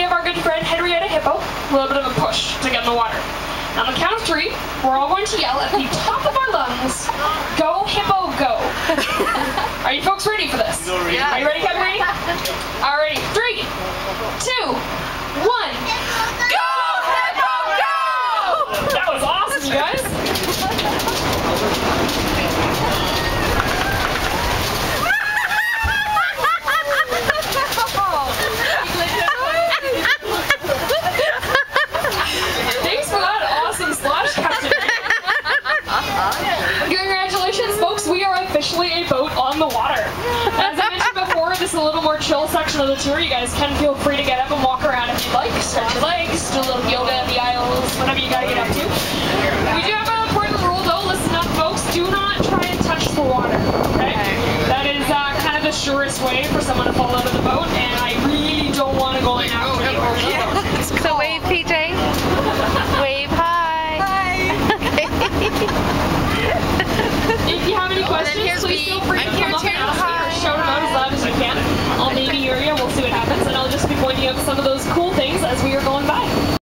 give our good friend Henrietta Hippo a little bit of a push to get in the water. On the count of 3, we're all going to yell at the top of our lungs, "Go, Hippo, go!" Are you folks ready for this? Yeah. Are you ready, Kevin? Ready? Alrighty, 3, 2, 1. Go, Hippo, go! That was awesome, you guys. Thanks for that awesome slosh, Captain. Congratulations, folks. We are officially a boat on the water. As I mentioned before, this is a little more chill section of the tour. You guys can feel free to get up and walk around if you'd like. Stretch your legs, do a little yoga in the aisles, whatever you gotta get up to. We do have an important rule though. Listen up, folks. Do not try and touch the water, okay? That is kind of the surest way for someone to fall out of the boat, and I really don't want to go in after you over the boat. So wave, PJ. Wave hi. Hi. If you have any questions, please feel free to come up and ask me or shout them out as loud as you can. I'll maybe hear you, we'll see what happens, and I'll just be pointing out some of those cool